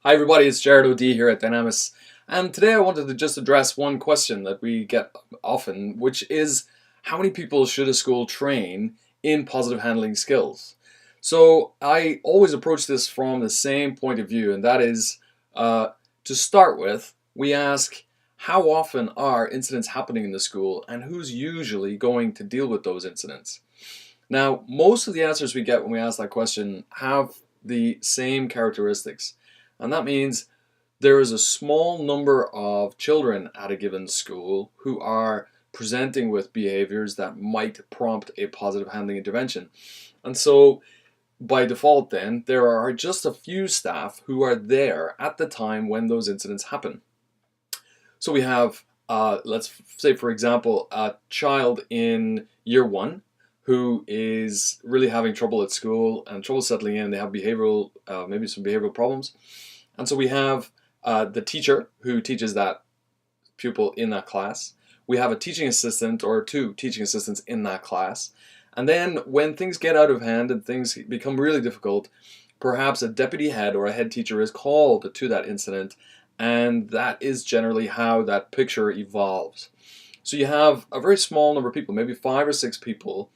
Hi everybody, it's Jared O'D here at Dynamis, and today I wanted to just address one question that we get often, which is how many people should a school train in positive handling skills? So I always approach this from the same point of view, and that is to start with, we ask how often are incidents happening in the school and who's usually going to deal with those incidents? Now, most of the answers we get when we ask that question have the same characteristics. And that means there is a small number of children at a given school who are presenting with behaviors that might prompt a positive handling intervention. And so by default then, there are just a few staff who are there at the time when those incidents happen. So we have, let's say for example, a child in year one who is really having trouble at school and trouble settling in. They have behavioral, maybe some behavioral problems. And so we have the teacher who teaches that pupil in that class. We have a teaching assistant or two teaching assistants in that class. And then when things get out of hand and things become really difficult, perhaps a deputy head or a head teacher is called to that incident, and that is generally how that picture evolves. So you have a very small number of people, maybe 5 or 6 people,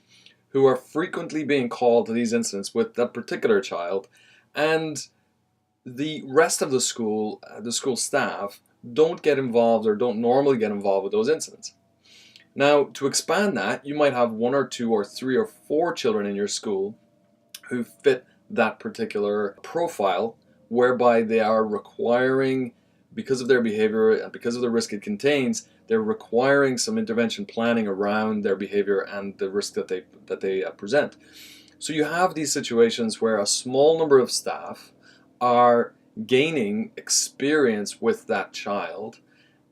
who are frequently being called to these incidents with that particular child, and the rest of the school staff, don't get involved or don't normally get involved with those incidents. Now, to expand that, you might have 1 or 2 or 3 or 4 children in your school who fit that particular profile, whereby they are requiring, because of their behavior and because of the risk it contains, they're requiring some intervention planning around their behavior and the risk that they present. So you have these situations where a small number of staff are gaining experience with that child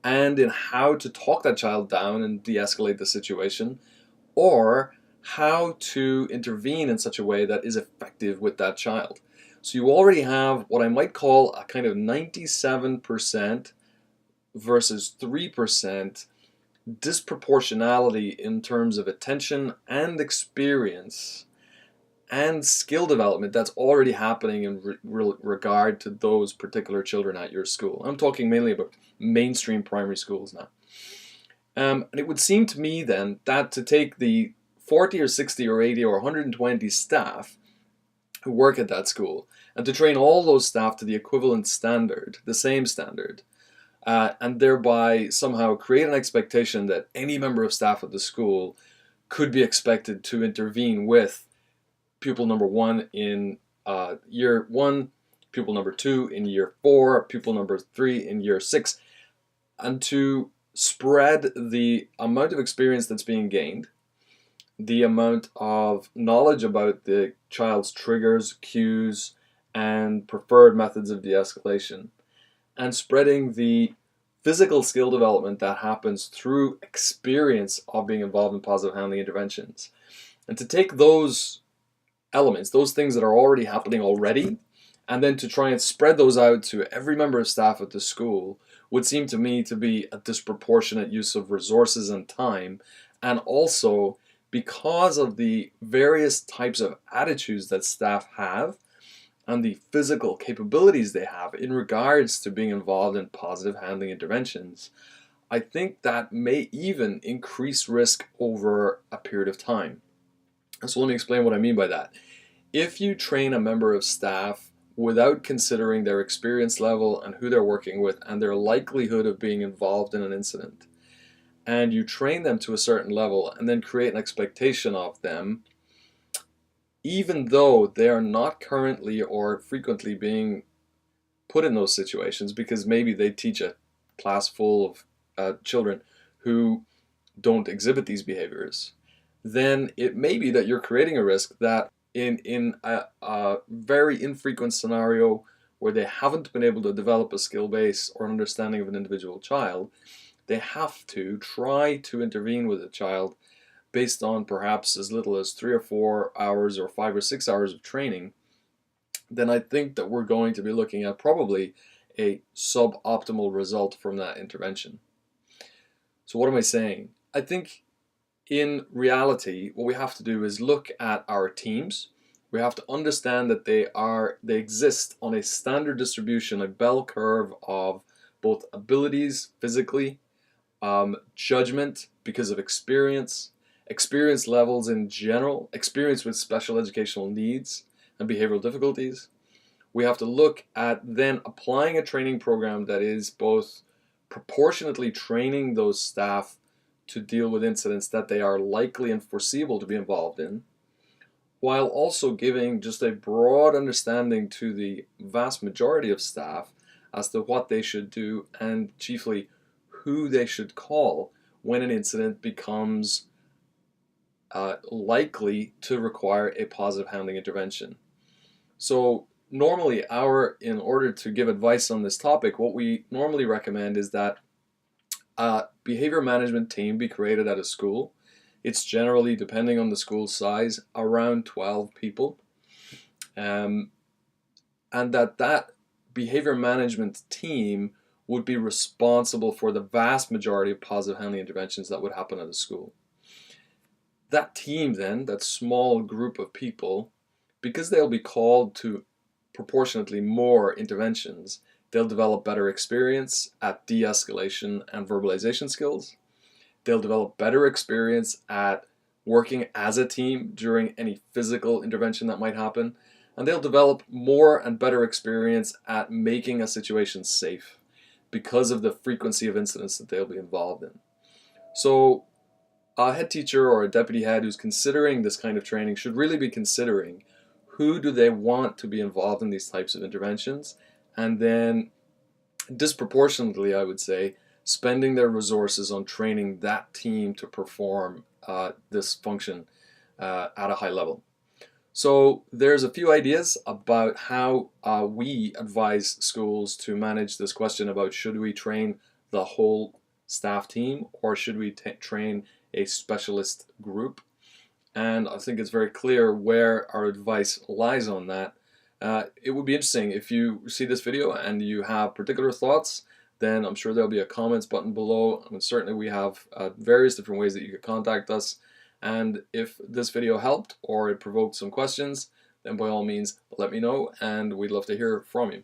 and in how to talk that child down and de-escalate the situation, or how to intervene in such a way that is effective with that child. So you already have what I might call a kind of 97% versus 3% disproportionality in terms of attention and experience and skill development that's already happening in regard to those particular children at your school. I'm talking mainly about mainstream primary schools now. And it would seem to me then that to take the 40 or 60 or 80 or 120 staff who work at that school and to train all those staff to the equivalent standard, the same standard, and thereby somehow create an expectation that any member of staff at the school could be expected to intervene with pupil number 1 in year 1, pupil number 2 in year 4, pupil number 3 in year 6, and to spread the amount of experience that's being gained, the amount of knowledge about the child's triggers, cues, and preferred methods of de-escalation, and spreading the physical skill development that happens through experience of being involved in positive handling interventions. And to take those elements, those things that are already happening already, and then to try and spread those out to every member of staff at the school would seem to me to be a disproportionate use of resources and time, and also because of the various types of attitudes that staff have and the physical capabilities they have in regards to being involved in positive handling interventions, I think that may even increase risk over a period of time. So let me explain what I mean by that. If you train a member of staff without considering their experience level and who they're working with and their likelihood of being involved in an incident, and you train them to a certain level and then create an expectation of them, even though they are not currently or frequently being put in those situations, because maybe they teach a class full of children who don't exhibit these behaviors, then it may be that you're creating a risk that in a very infrequent scenario where they haven't been able to develop a skill base or an understanding of an individual child, they have to try to intervene with a child based on perhaps as little as 3 or 4 hours or 5 or 6 hours of training. Then I think that we're going to be looking at probably a suboptimal result from that intervention. So what am I saying? I think in reality, what we have to do is look at our teams, We have to understand that they exist on a standard distribution, a bell curve of both abilities physically, judgment because of experience, experience levels in general, experience with special educational needs and behavioral difficulties. We have to look at then applying a training program that is both proportionately training those staff to deal with incidents that they are likely and foreseeable to be involved in, while also giving just a broad understanding to the vast majority of staff as to what they should do and chiefly who they should call when an incident becomes likely to require a positive handling intervention. So normally in order to give advice on this topic, what we normally recommend is that a behavior management team be created at a school. It's generally, depending on the school size, around 12 people. And that behavior management team would be responsible for the vast majority of positive handling interventions that would happen at a school. That team then, that small group of people, because they'll be called to proportionately more interventions, they'll develop better experience at de-escalation and verbalization skills. They'll develop better experience at working as a team during any physical intervention that might happen. And they'll develop more and better experience at making a situation safe because of the frequency of incidents that they'll be involved in. So a head teacher or a deputy head who's considering this kind of training should really be considering who do they want to be involved in these types of interventions, and then disproportionately, I would say, spending their resources on training that team to perform this function at a high level. So there's a few ideas about how we advise schools to manage this question about should we train the whole staff team or should we train a specialist group. And I think it's very clear where our advice lies on that. It would be interesting if you see this video and you have particular thoughts, then I'm sure there'll be a comments button below. I mean, certainly we have various different ways that you could contact us. And if this video helped or it provoked some questions, then by all means let me know and we'd love to hear from you.